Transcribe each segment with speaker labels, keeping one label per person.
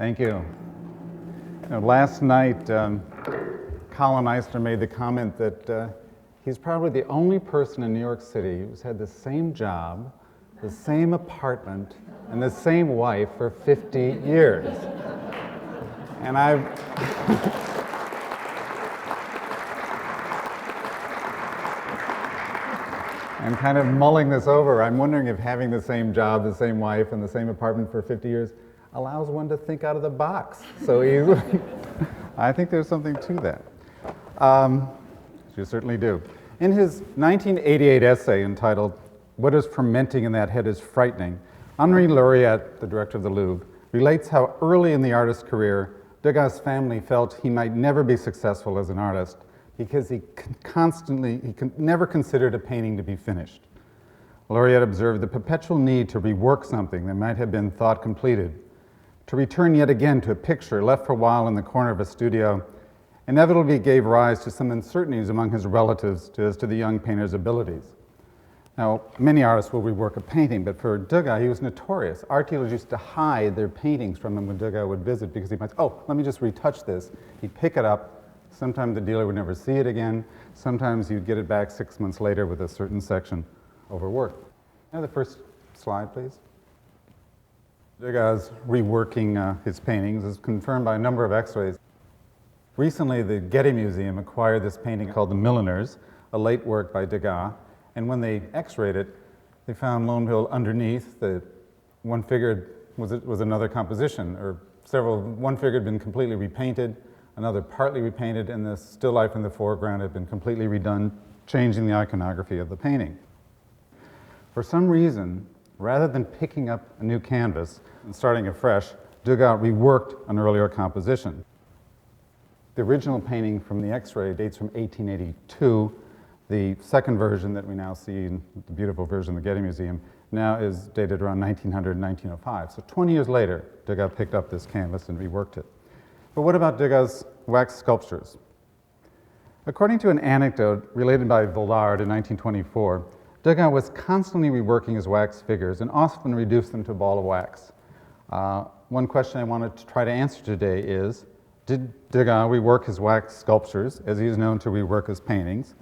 Speaker 1: Thank you. Last night, Colin Eisner made the comment that he's probably the only person in New York City who's had the same job, the same apartment, and the same wife for 50 years. And I'm kind of mulling this over. I'm wondering if having the same job, the same wife, and the same apartment for 50 years allows one to think out of the box so easily. I think there's something to that. You certainly do. In his 1988 essay entitled, "What is Fermenting in That Head is Frightening," Henri Laureat, the director of the Louvre, relates how early in the artist's career, Degas' family felt he might never be successful as an artist because he never considered a painting to be finished. Laureat observed the perpetual need to rework something that might have been thought completed, to return yet again to a picture left for a while in the corner of a studio, inevitably gave rise to some uncertainties among his relatives as to the young painter's abilities. Now, many artists will rework a painting, but for Degas, he was notorious. Art dealers used to hide their paintings from him when Degas would visit because he might say, "Oh, let me just retouch this." He'd pick it up. Sometimes the dealer would never see it again. Sometimes you'd get it back 6 months later with a certain section overworked. Now the first slide, please. Degas reworking his paintings is confirmed by a number of x-rays. Recently, the Getty Museum acquired this painting called The Milliners, a late work by Degas, and when they x-rayed it, they found, lo and behold, underneath that one figure was another composition, or one figure had been completely repainted, another partly repainted, and the still life in the foreground had been completely redone, changing the iconography of the painting. For some reason, rather than picking up a new canvas and starting afresh, Degas reworked an earlier composition. The original painting from the X-ray dates from 1882. The second version that we now see, in the beautiful version of the Getty Museum, now is dated around 1900 and 1905. So 20 years later, Degas picked up this canvas and reworked it. But what about Degas' wax sculptures? According to an anecdote related by Villard in 1924, Degas was constantly reworking his wax figures and often reduced them to a ball of wax. One question I wanted to try to answer today is, did Degas rework his wax sculptures as he is known to rework his paintings?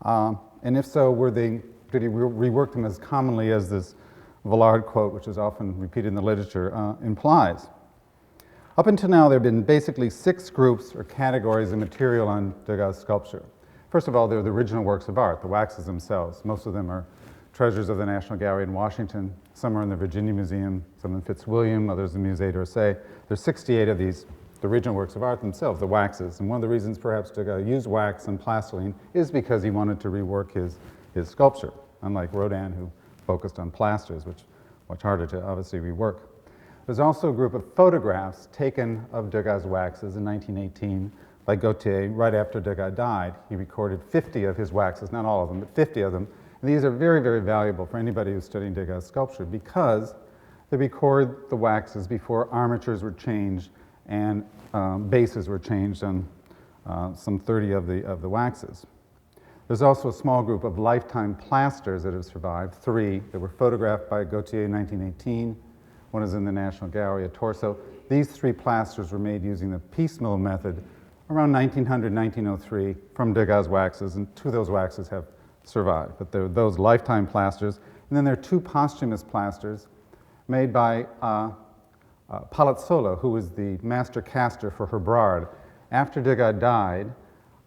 Speaker 1: And if so, did he rework them as commonly as this Villard quote, which is often repeated in the literature, implies? Up until now, there have been basically 6 groups or categories of material on Degas' sculpture. First of all, they're the original works of art, the waxes themselves. Most of them are treasures of the National Gallery in Washington. Some are in the Virginia Museum, some in Fitzwilliam, others in the Musée d'Orsay. There's 68 of these, the original works of art themselves, the waxes. And one of the reasons perhaps Degas used wax and plastiline is because he wanted to rework his sculpture, unlike Rodin, who focused on plasters, which are much harder to obviously rework. There's also a group of photographs taken of Degas' waxes in 1918 by Gautier right after Degas died. He recorded 50 of his waxes, not all of them, but 50 of them. And these are very, very valuable for anybody who's studying Degas' sculpture because they record the waxes before armatures were changed and bases were changed on some 30 of the waxes. There's also a small group of lifetime plasters that have survived, 3 that were photographed by Gautier in 1918. One is in the National Gallery at Torso. These 3 plasters were made using the piecemeal method around 1900, 1903 from Degas' waxes, and 2 of those waxes have survived. But there are those lifetime plasters. And then there are 2 posthumous plasters made by Palazzolo, who was the master caster for Herbrard. After Degas died,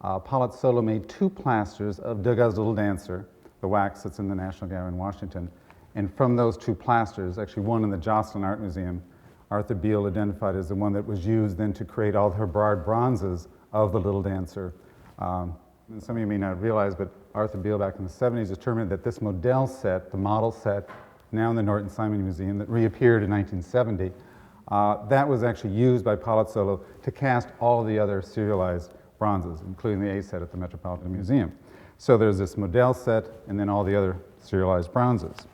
Speaker 1: Palazzolo made 2 plasters of Degas' Little Dancer, the wax that's in the National Gallery in Washington. And from those 2 plasters, actually one in the Jocelyn Art Museum, Arthur Beale identified as the one that was used then to create all the Herbrard bronzes of the Little Dancer. And some of you may not realize, but Arthur Beale back in the 70s determined that this model set, the model set, now in the Norton Simon Museum, that reappeared in 1970, that was actually used by Palazzolo to cast all of the other serialized bronzes, including the A set at the Metropolitan Museum. So there's this model set and then all the other serialized bronzes.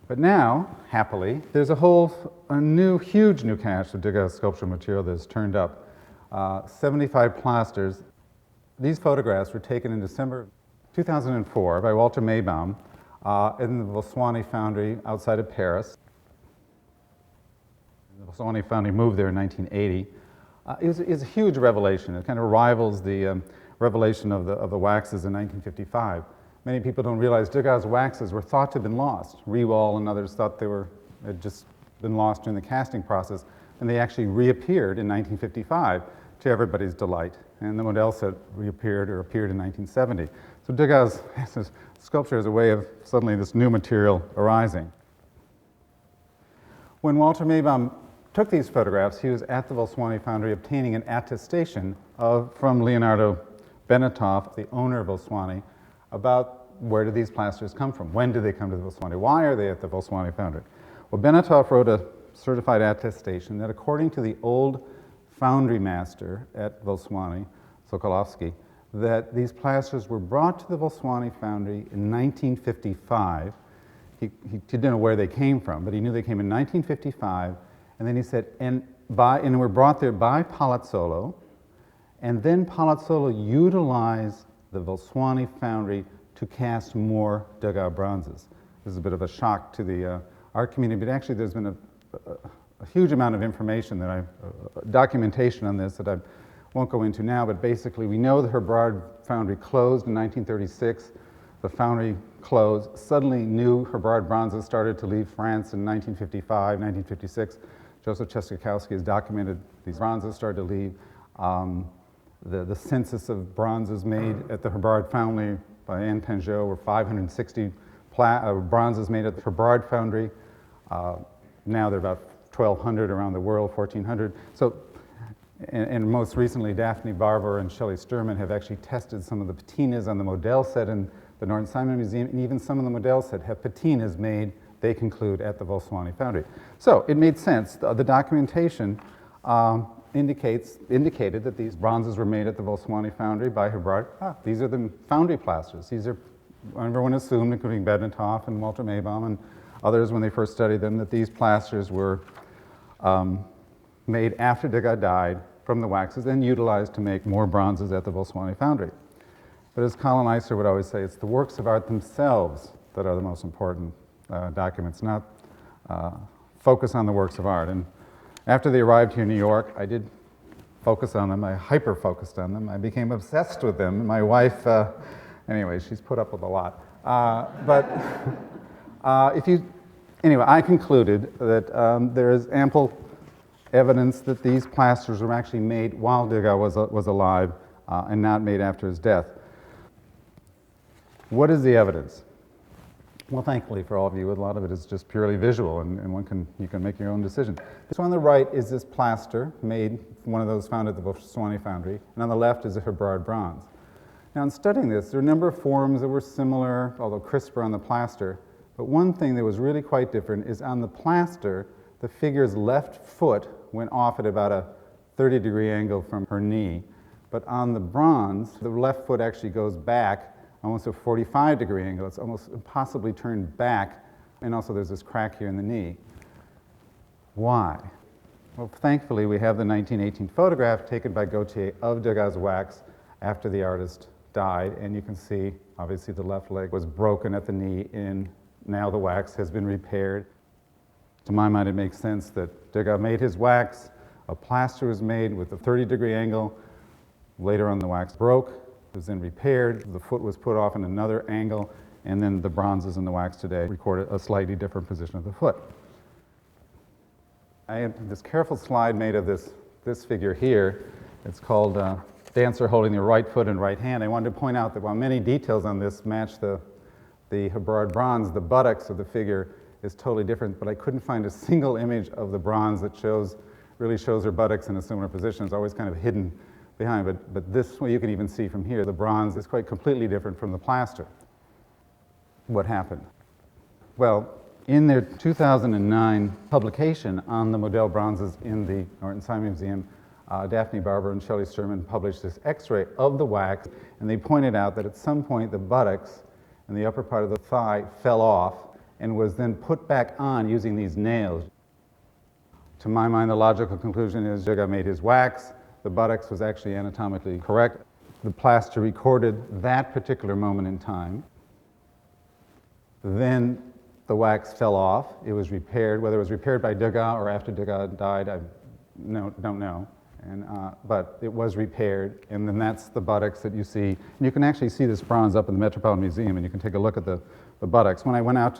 Speaker 1: But now, happily, there's a huge new cache of Degas sculptural material that has turned up. 75 plasters. These photographs were taken in December 2004 by Walter Maybaum in the Volswani Foundry outside of Paris. The Vaswani foundry moved there in 1980. It was a huge revelation. It kind of rivals the revelation of the waxes in 1955. Many people don't realize Degas' waxes were thought to have been lost. Rewall and others thought they had just been lost during the casting process, and they actually reappeared in 1955 to everybody's delight. And the Model set reappeared or appeared in 1970. So Degas' sculpture is a way of suddenly this new material arising. When Walter Maybaum took these photographs, he was at the Vaswani foundry obtaining an attestation from Leonardo Benetov, the owner of Vaswani, about where do these plasters come from? When do they come to the Vaswani? Why are they at the Vaswani foundry? Well, Benetov wrote a certified attestation that according to the old foundry master at Vaswani, Sokolovsky, that these plasters were brought to the Vaswani foundry in 1955. He didn't know where they came from, but he knew they came in 1955. And then he said, and were brought there by Palazzolo, and then Palazzolo utilized the Vaswani foundry to cast more Degas bronzes. This is a bit of a shock to the art community, but actually there's been a huge amount of information documentation on this that I won't go into now, but basically we know the Herbrard foundry closed in 1936. The foundry closed. Suddenly new Herbrard bronzes started to leave France in 1955, 1956. Joseph Czeszkowski has documented these bronzes started to leave. The census of bronzes made at the Herbrard foundry by Anne Penjot were 560 bronzes made at the Herbrard foundry. Now they're about 1,200 around the world, 1,400. So, and most recently, Daphne Barber and Shelley Sturman have actually tested some of the patinas on the Model set in the Norton Simon Museum, and even some of the Model set have patinas made, they conclude, at the Vaswani foundry. So it made sense. The documentation indicated that these bronzes were made at the Vaswani foundry by Herbrard. These are the foundry plasters. These are, everyone assumed, including Benetov and Walter Maybaum and others when they first studied them, that these plasters were made after Degas died from the waxes and utilized to make more bronzes at the Vaswani foundry. But as Colin Iser would always say, it's the works of art themselves that are the most important documents, not focus on the works of art. And after they arrived here in New York, I did focus on them. I hyper-focused on them. I became obsessed with them. My wife, anyway, she's put up with a lot. Anyway, I concluded that there is ample evidence that these plasters were actually made while Degas was alive and not made after his death. What is the evidence? Well, thankfully for all of you, a lot of it is just purely visual, and you can make your own decision. This one on the right is this plaster made, one of those found at the Vaswani foundry, and on the left is a Herbrard bronze. Now, in studying this, there are a number of forms that were similar, although crisper on the plaster, but one thing that was really quite different is on the plaster, the figure's left foot went off at about a 30-degree angle from her knee, but on the bronze, the left foot actually goes back almost a 45-degree angle. It's almost impossibly turned back, and also there's this crack here in the knee. Why? Well, thankfully, we have the 1918 photograph taken by Gautier of Degas' wax after the artist died, and you can see, obviously, the left leg was broken at the knee, and now the wax has been repaired. To my mind, it makes sense that Degas made his wax, a plaster was made with a 30-degree angle, later on the wax broke, was then repaired, the foot was put off in another angle, and then the bronzes in the wax today recorded a slightly different position of the foot. I have this careful slide made of this figure here. It's called Dancer Holding the Right Foot and Right Hand. I wanted to point out that while many details on this match the Herbrard bronze, the buttocks of the figure is totally different, but I couldn't find a single image of the bronze that really shows her buttocks in a similar position. It's always kind of hidden behind, but this way you can even see from here, the bronze is quite completely different from the plaster. What happened? Well, in their 2009 publication on the Model bronzes in the Norton Simon Museum, Daphne Barber and Shelley Sturman published this X-ray of the wax, and they pointed out that at some point the buttocks and the upper part of the thigh fell off and was then put back on using these nails. To my mind, the logical conclusion is Degas made his wax. The buttocks was actually anatomically correct. The plaster recorded that particular moment in time. Then the wax fell off. It was repaired. Whether it was repaired by Degas or after Degas died, I don't know. But it was repaired, and then that's the buttocks that you see. And you can actually see this bronze up in the Metropolitan Museum, and you can take a look at the buttocks. When I went out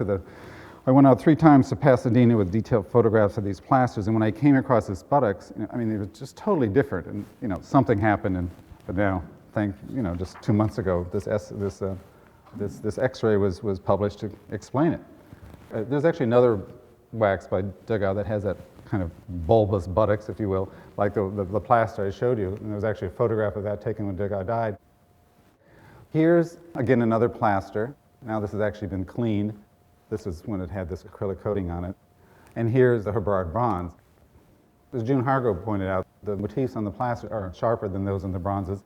Speaker 1: I went out 3 times to Pasadena with detailed photographs of these plasters, and when I came across this buttocks, I mean, it was just totally different. And something happened, but now, just 2 months ago, this X-ray was published to explain it. There's actually another wax by Degas that has that kind of bulbous buttocks, if you will, like the plaster I showed you. And there was actually a photograph of that taken when Degas died. Here's, again, another plaster. Now this has actually been cleaned. This is when it had this acrylic coating on it. And here's the Herbard bronze. As June Hargrove pointed out, the motifs on the plaster are sharper than those in the bronzes,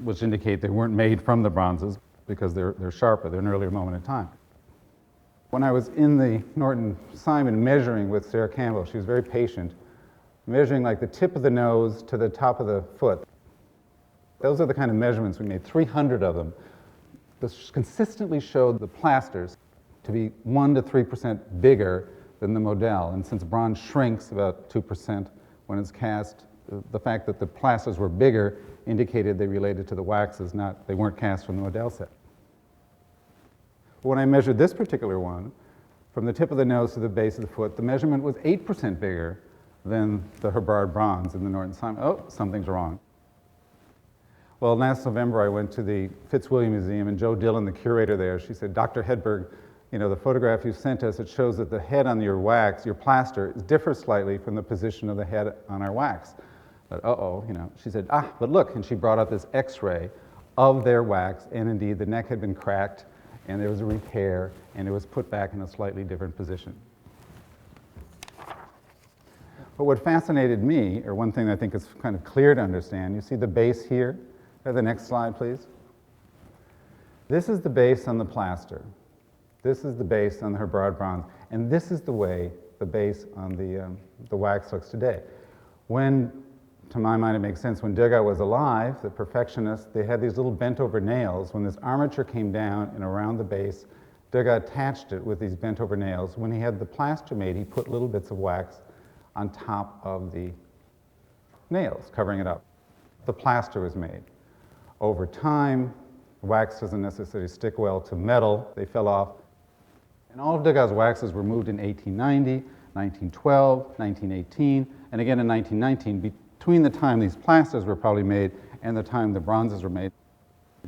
Speaker 1: which indicate they weren't made from the bronzes because they're sharper. They're an earlier moment in time. When I was in the Norton Simon measuring with Sarah Campbell, she was very patient, measuring like the tip of the nose to the top of the foot. Those are the kind of measurements we made, 300 of them. This consistently showed the plasters to be 1 to 3% bigger than the model. And since bronze shrinks about 2% when it's cast, the fact that the plasters were bigger indicated they related to the waxes, they weren't cast from the model set. When I measured this particular one, from the tip of the nose to the base of the foot, the measurement was 8% bigger than the Herbard bronze in the Norton Simon. Oh, something's wrong. Well, last November I went to the Fitzwilliam Museum, and Joe Dillon, the curator there, she said, Dr. Hedberg, the photograph you sent us, it shows that the head on your wax, your plaster, differs slightly from the position of the head on our wax. But she said, but look, and she brought out this X-ray of their wax, and indeed the neck had been cracked, and there was a repair, and it was put back in a slightly different position. But what fascinated me, or one thing I think is kind of clear to understand, you see the base here? The next slide, please. This is the base on the plaster. This is the base on the Herbard bronze, and this is the way the base on the wax looks today. When, to my mind, it makes sense, when Degas was alive, the perfectionist, they had these little bent-over nails. When this armature came down and around the base, Degas attached it with these bent-over nails. When he had the plaster made, he put little bits of wax on top of the nails, covering it up. The plaster was made. Over time, wax doesn't necessarily stick well to metal. They fell off. And all of Degas' waxes were moved in 1890, 1912, 1918, and again in 1919, between the time these plasters were probably made and the time the bronzes were made.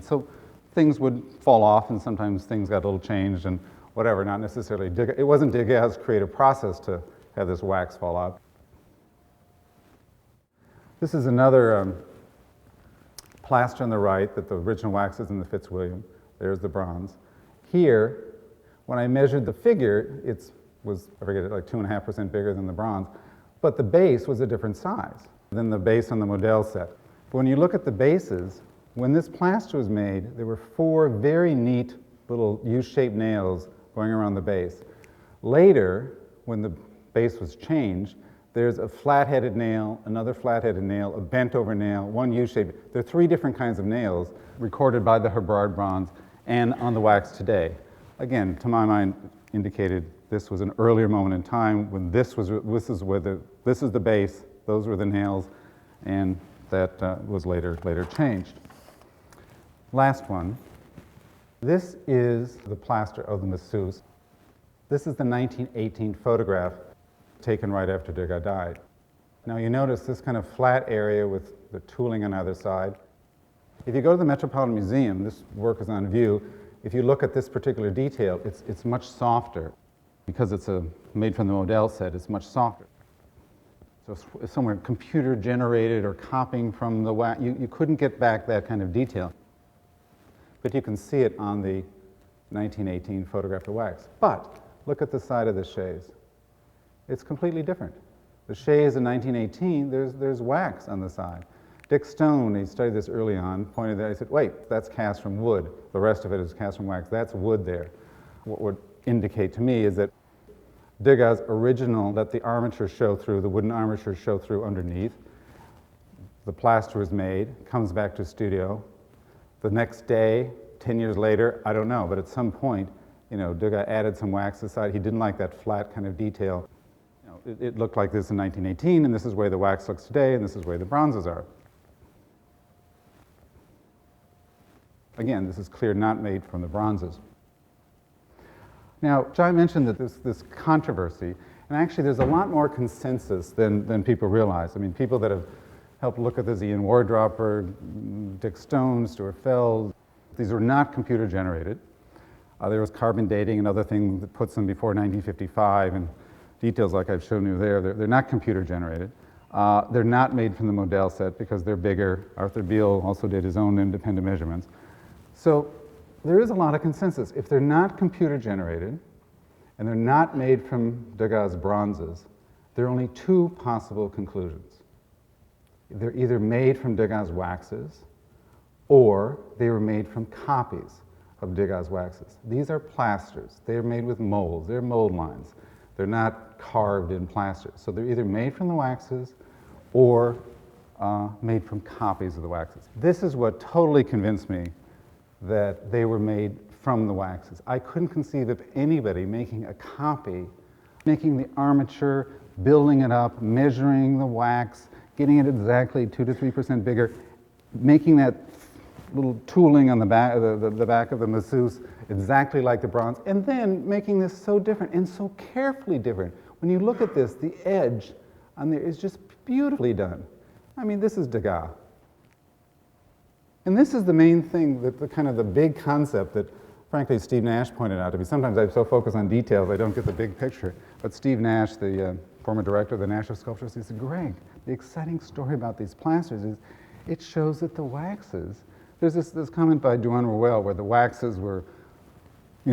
Speaker 1: So things would fall off, and sometimes things got a little changed and whatever, not necessarily Degas. It wasn't Degas' creative process to have this wax fall off. This is another plaster on the right that the original wax is in the Fitzwilliam. There's the bronze. Here, when I measured the figure, it was, I forget, like 2.5% bigger than the bronze, but the base was a different size than the base on the model set. But when you look at the bases, when this plaster was made, there were 4 very neat little U-shaped nails going around the base. Later, when the base was changed, there's a flat-headed nail, another flat-headed nail, a bent-over nail, one U-shaped. There are 3 different kinds of nails recorded by the Herbard bronze and on the wax today. Again, to my mind, indicated this was an earlier moment in time when this is the base, those were the nails, and that was later changed. Last one. This is the plaster of the masseuse. This is the 1918 photograph taken right after Degas died. Now you notice this kind of flat area with the tooling on either side. If you go to the Metropolitan Museum, this work is on view. If you look at this particular detail, it's much softer. Because it's made from the model set, it's much softer. So if somewhere computer generated or copying from the wax, you couldn't get back that kind of detail. But you can see it on the 1918 photograph of wax. But look at the side of the chaise. It's completely different. The chaise in 1918, there's wax on the side. Dick Stone, he studied this early on, pointed out, he said, wait, that's cast from wood. The rest of it is cast from wax. That's wood there. What would indicate to me is that Degas' original, let the armature show through, the wooden armature show through underneath. The plaster is made, comes back to studio. The next day, 10 years later, I don't know, but at some point, Degas added some wax aside. He didn't like that flat kind of detail. It looked like this in 1918, and this is where the wax looks today, and this is where the bronzes are. Again, this is clear, not made from the bronzes. Now, Jai mentioned that this controversy, and actually there's a lot more consensus than people realize. I mean, people that have helped look at this, Ian Wardropper, Dick Stone, Stuart Feld, these were not computer generated. There was carbon dating, another thing that puts them before 1955, and details like I've shown you there. They're not computer generated. They're not made from the model set because they're bigger. Arthur Beale also did his own independent measurements. So there is a lot of consensus. If they're not computer generated and they're not made from Degas' bronzes, there are only two possible conclusions. They're either made from Degas' waxes or they were made from copies of Degas' waxes. These are plasters. They're made with molds. They're mold lines. They're not carved in plaster. So they're either made from the waxes or made from copies of the waxes. This is what totally convinced me that they were made from the waxes. I couldn't conceive of anybody making a copy, making the armature, building it up, measuring the wax, getting it exactly 2 to 3% bigger, making that little tooling on the back of the masseuse exactly like the bronze, and then making this so different and so carefully different. When you look at this, the edge on there is just beautifully done. I mean, this is Degas. And this is the main thing, the kind of the big concept that, frankly, Steve Nash pointed out to me. Sometimes I so focus on details, I don't get the big picture. But Steve Nash, the former director of the National Sculptures, he said, Greg, the exciting story about these plasters is it shows that the waxes, there's this comment by Duane Ruel where the waxes were,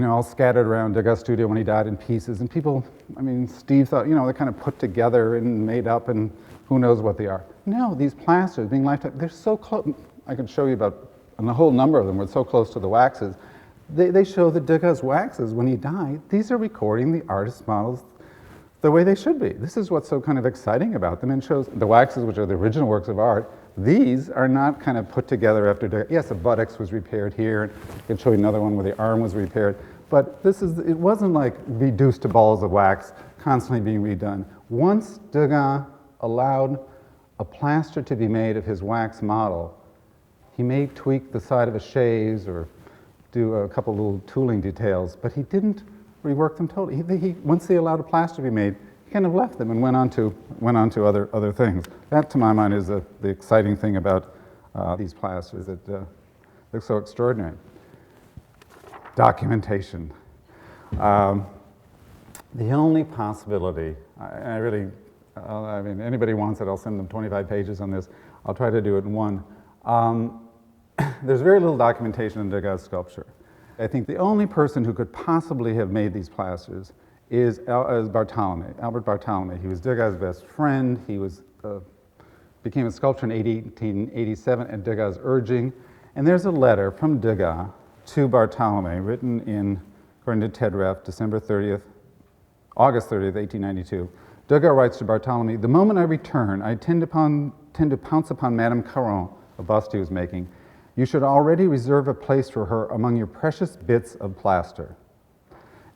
Speaker 1: all scattered around Degas' studio when he died in pieces. And people, Steve thought, they're kind of put together and made up and who knows what they are. No, these plasters, being lifetime, they're so close. I can show you about, and a whole number of them were so close to the waxes. They show that Degas' waxes, when he died, these are recording the artist's models the way they should be. This is what's so kind of exciting about them, and shows the waxes, which are the original works of art, these are not kind of put together after Degas. Yes, a buttocks was repaired here, and I can show you another one where the arm was repaired, but it wasn't like reduced to balls of wax, constantly being redone. Once Degas allowed a plaster to be made of his wax model, he may tweak the side of a chaise or do a couple little tooling details, but he didn't rework them totally. Once he allowed a plaster to be made, he kind of left them and went on to other things. That, to my mind, is the exciting thing about these plasters that look so extraordinary. Documentation. The only possibility, anybody wants it, I'll send them 25 pages on this. I'll try to do it in one. There's very little documentation in Degas' sculpture. I think the only person who could possibly have made these plasters is Bartolome, Albert Bartolome. He was Degas' best friend. He became a sculptor in 1887 at Degas' urging. And there's a letter from Degas to Bartolome written in, according to Ted Reff, August 30th, 1892. Degas writes to Bartolome, "The moment I return, I tend to pounce upon Madame Caron, a bust he was making. You should already reserve a place for her among your precious bits of plaster."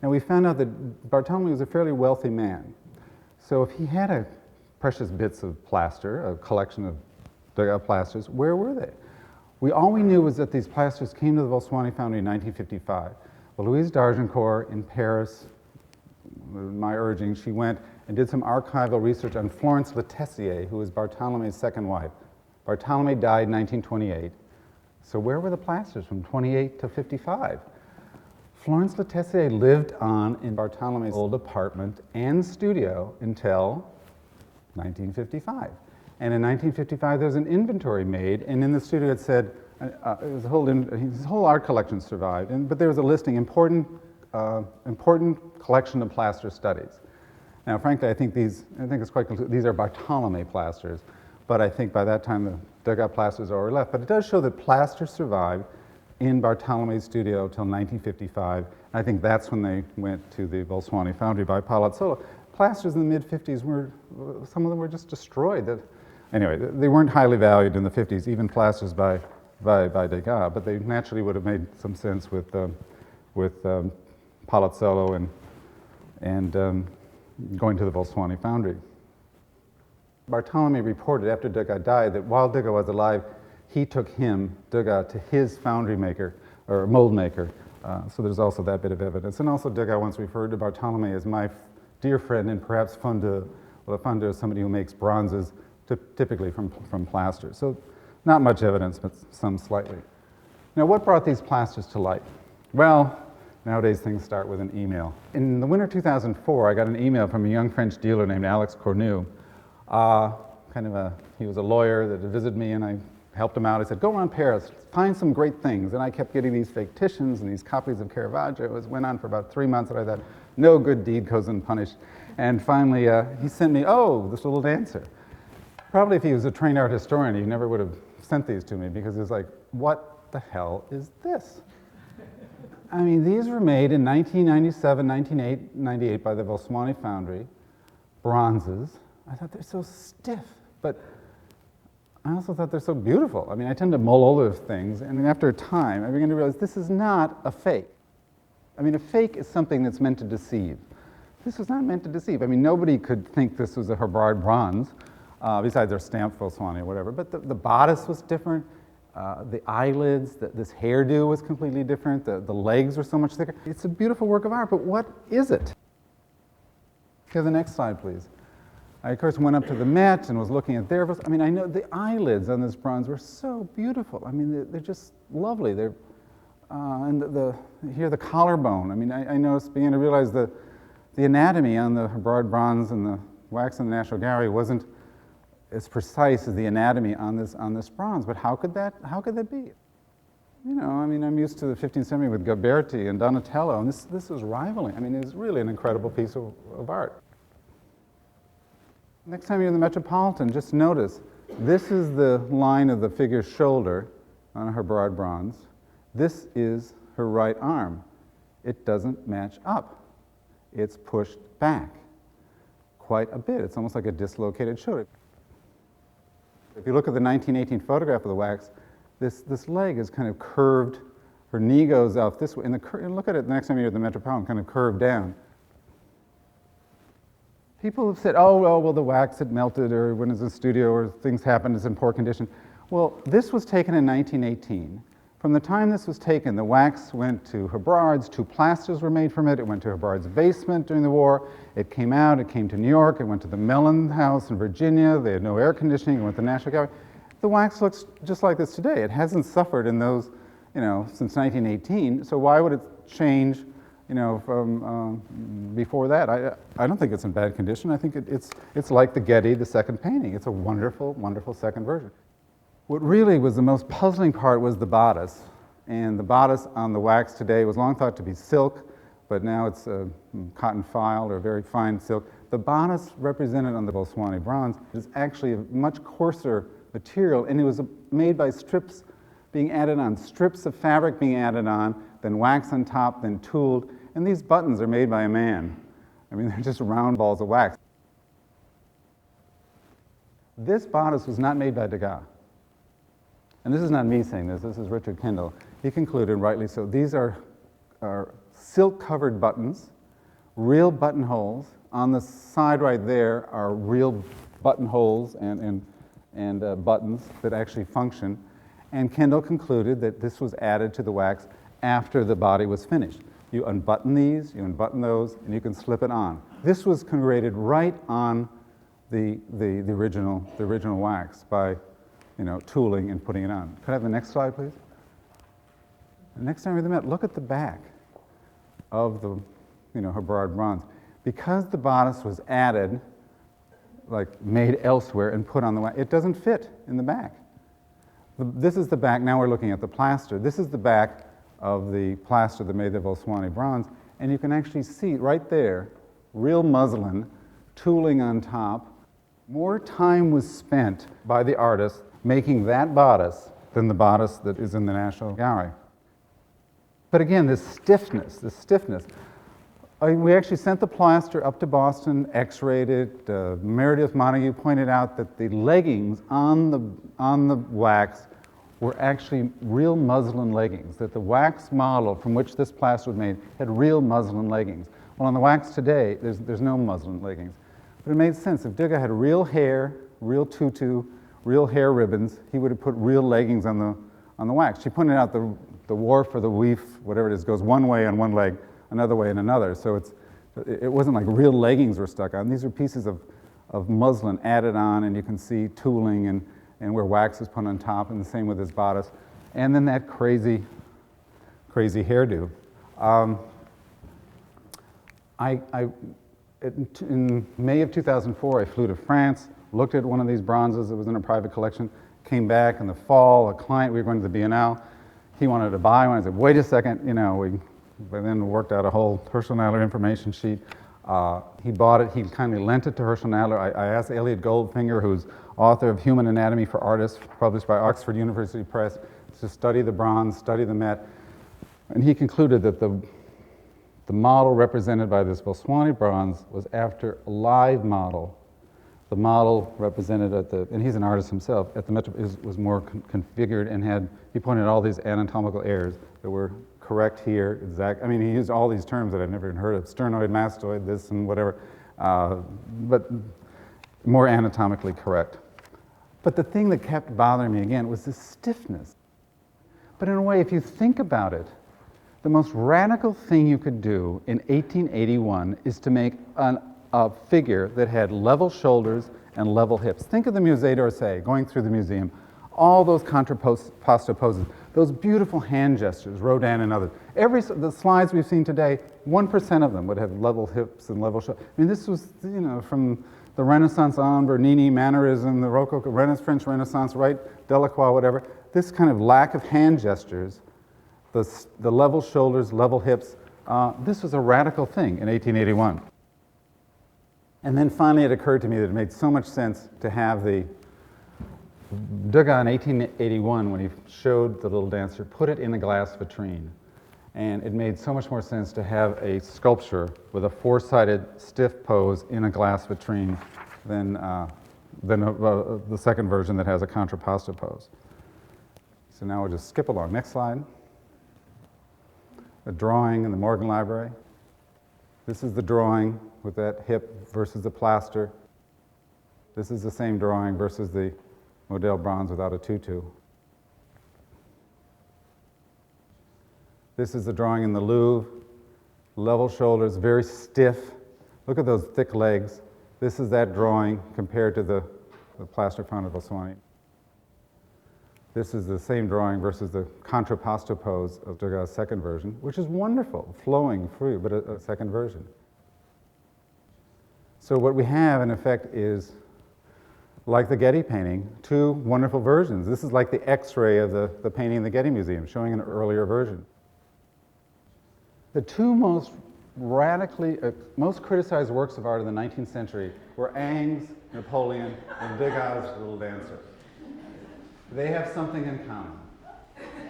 Speaker 1: Now we found out that Bartolome was a fairly wealthy man. So if he had a precious bits of plaster, a collection of Degas plasters, where were they? All we knew was that these plasters came to the Volswani Foundry in 1955. Well, Louise d'Argencourt in Paris, my urging, she went and did some archival research on Florence Letessier, who was Bartolome's second wife. Bartolome died in 1928. So where were the plasters from 28 to 55? Florence Letessier lived on in Bartolome's old apartment and studio until 1955. And in 1955, there was an inventory made, and in the studio it said, his whole art collection survived, but there was a listing, important collection of plaster studies. Now, frankly, I think it's quite clear, these are Bartolome plasters, but I think by that time the Degas plasters are already left. But it does show that plaster survived in Bartolome's studio till 1955. And I think that's when they went to the Volswani Foundry by Palazzolo. Plasters in the mid-50s some of them were just destroyed. Anyway, they weren't highly valued in the 50s, even plasters by Degas, but they naturally would have made some sense with Palazzolo and going to the Volsuani foundry. Bartolome reported after Degas died that while Degas was alive, he took him, Degas, to his foundry maker, or mold maker. So there's also that bit of evidence. And also Degas once referred to Bartolome as my dear friend and perhaps fondeur. Well, a fondeur is somebody who makes bronzes typically from plaster. So not much evidence, but some slightly. Now, what brought these plasters to light? Well, nowadays things start with an email. In the winter 2004, I got an email from a young French dealer named Alex Cornu. He was a lawyer that visited me, and I helped him out. I said, go around Paris, find some great things. And I kept getting these fake Titians and these copies of Caravaggio. It went on for about 3 months, and I thought, no good deed goes unpunished. And finally, he sent me, this little dancer. Probably if he was a trained art historian, he never would have sent these to me, because he was like, what the hell is this? I mean, these were made in 1997, 1998 by the Volsuani foundry, bronzes. I thought they're so stiff, but I also thought they're so beautiful. I mean, I tend to mull over things, and after a time, I began to realize this is not a fake. I mean, a fake is something that's meant to deceive. This was not meant to deceive. I mean, nobody could think this was a Herbard bronze, besides their stamp Volsuani or whatever, but the bodice was different. The eyelids, this hairdo was completely different. The legs were so much thicker. It's a beautiful work of art, but what is it? Okay, the next slide, please. I, of course, went up to the Met and was looking at their, I mean, I know the eyelids on this bronze were so beautiful. I mean, they're just lovely. They're, and here the collarbone. I mean, I noticed, began to realize the anatomy on the Herbard bronze and the wax in the National Gallery wasn't as precise as the anatomy on this bronze. But how could that be? You know, I mean, I'm used to the 15th century with Ghiberti and Donatello, and this was rivaling. I mean, it was really an incredible piece of art. Next time you're in the Metropolitan, just notice, this is the line of the figure's shoulder on a Herbard bronze. This is her right arm. It doesn't match up. It's pushed back quite a bit. It's almost like a dislocated shoulder. If you look at the 1918 photograph of the wax, this leg is kind of curved. Her knee goes up this way. And look at it the next time you're at the Metropolitan, kind of curved down. People have said, well, the wax had melted, or when it was in the studio, or things happened, it's in poor condition. Well, this was taken in 1918. From the time this was taken, the wax went to Herbard's, 2 plasters were made from it, it went to Herbard's basement during the war, it came out, it came to New York, it went to the Mellon House in Virginia, they had no air conditioning, it went to the National Gallery. The wax looks just like this today. It hasn't suffered in those, since 1918, so why would it change from before that? I don't think it's in bad condition. I think it's like the Getty, the second painting. It's a wonderful, wonderful second version. What really was the most puzzling part was the bodice. And the bodice on the wax today was long thought to be silk, but now it's cotton file or very fine silk. The bodice represented on the Volsuani bronze is actually a much coarser material, and it was made by strips being added on, strips of fabric being added on, then wax on top, then tooled. And these buttons are made by a man. I mean, they're just round balls of wax. This bodice was not made by Degas. And this is not me saying this is Richard Kendall. He concluded, rightly so, these are silk-covered buttons, real buttonholes. On the side right there are real buttonholes and buttons that actually function. And Kendall concluded that this was added to the wax after the body was finished. You unbutton these, you unbutton those, and you can slip it on. This was created right on the original wax by tooling and putting it on. Could I have the next slide, please? The next time we met, look at the back of the Herbard bronze. Because the bodice was added, like made elsewhere and put on the wax, it doesn't fit in the back. This is the back. Now we're looking at the plaster. This is the back of the plaster that made the Volsuani bronze, and you can actually see right there, real muslin, tooling on top. More time was spent by the artist making that bodice than the bodice that is in the National Gallery. But again, this stiffness, we actually sent the plaster up to Boston, x-rayed it. Meredith Montague pointed out that the leggings on the wax were actually real muslin leggings, that the wax model from which this plaster was made had real muslin leggings. Well, on the wax today, there's no muslin leggings. But it made sense. If Degas had real hair, real tutu, real hair ribbons, he would have put real leggings on the wax. She pointed out the warp or the weave, whatever it is, goes one way on one leg, another way in another. So it wasn't like real leggings were stuck on. These are pieces of muslin added on, and you can see tooling and where wax is put on top, and the same with his bodice. And then that crazy hairdo. In May of 2004, I flew to France, looked at one of these bronzes that was in a private collection, came back in the fall. A client, we were going to the Biennale, he wanted to buy one. I said, wait a second, we then worked out a whole Herschel Nadler information sheet. He bought it, he kindly lent it to Herschel Nadler. I asked Elliot Goldfinger, who's author of Human Anatomy for Artists, published by Oxford University Press, to study the bronze, study the Met. And he concluded that the model represented by this Volswani bronze was after a live model. The model represented and he's an artist himself, at the Metro was more configured and he pointed out all these anatomical errors that were correct here, exact. I mean, he used all these terms that I'd never even heard of, sternoid, mastoid, this and whatever, but more anatomically correct. But the thing that kept bothering me again was the stiffness. But in a way, if you think about it, the most radical thing you could do in 1881 is to make a figure that had level shoulders and level hips. Think of the Musée d'Orsay, going through the museum, all those contrapposto poses, those beautiful hand gestures, Rodin and others. The slides we've seen today, 1% of them would have level hips and level shoulders. I mean, this was, from the Renaissance on, Bernini, Mannerism, the Rococo, French Renaissance, right, Delacroix, whatever. This kind of lack of hand gestures, the level shoulders, level hips, this was a radical thing in 1881. And then finally it occurred to me that it made so much sense to have the Degas in 1881, when he showed the little dancer, put it in a glass vitrine. And it made so much more sense to have a sculpture with a four-sided stiff pose in a glass vitrine than the second version that has a contrapposto pose. So now we'll just skip along. Next slide. A drawing in the Morgan Library. This is the drawing with that hip versus the plaster. This is the same drawing versus the Model bronze without a tutu. This is the drawing in the Louvre. Level shoulders, very stiff. Look at those thick legs. This is that drawing compared to the plaster found at Volswani. This is the same drawing versus the contrapposto pose of Degas' second version, which is wonderful, flowing free, but a second version. So what we have, in effect, is, like the Getty painting, two wonderful versions. This is like the X-ray of the painting in the Getty Museum, showing an earlier version. The two most criticized works of art of the 19th century were Ingres' Napoleon and Degas' Little Dancer. They have something in common.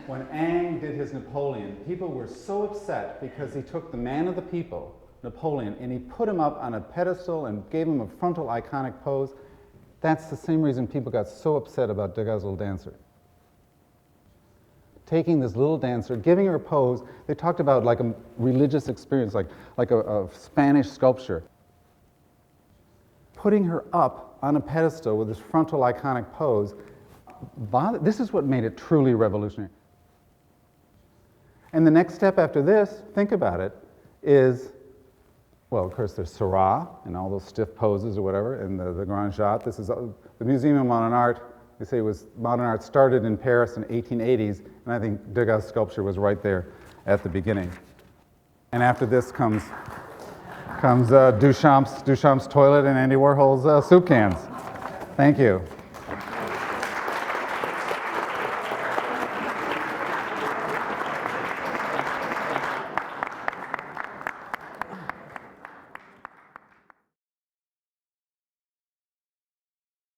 Speaker 1: When Ingres did his Napoleon, people were so upset because he took the man of the people, Napoleon, and he put him up on a pedestal and gave him a frontal iconic pose. That's the same reason people got so upset about Degas' Little Dancer. Taking this little dancer, giving her a pose, they talked about like a religious experience, like a Spanish sculpture. Putting her up on a pedestal with this frontal iconic pose, this is what made it truly revolutionary. And the next step after this, think about it, is, well, of course, there's Seurat and all those stiff poses or whatever, and the Grand Jatte. This is the Museum of Modern Art. They say modern art started in Paris in the 1880s, and I think Degas' sculpture was right there at the beginning. And after this comes Duchamp's toilet and Andy Warhol's soup cans. Thank you.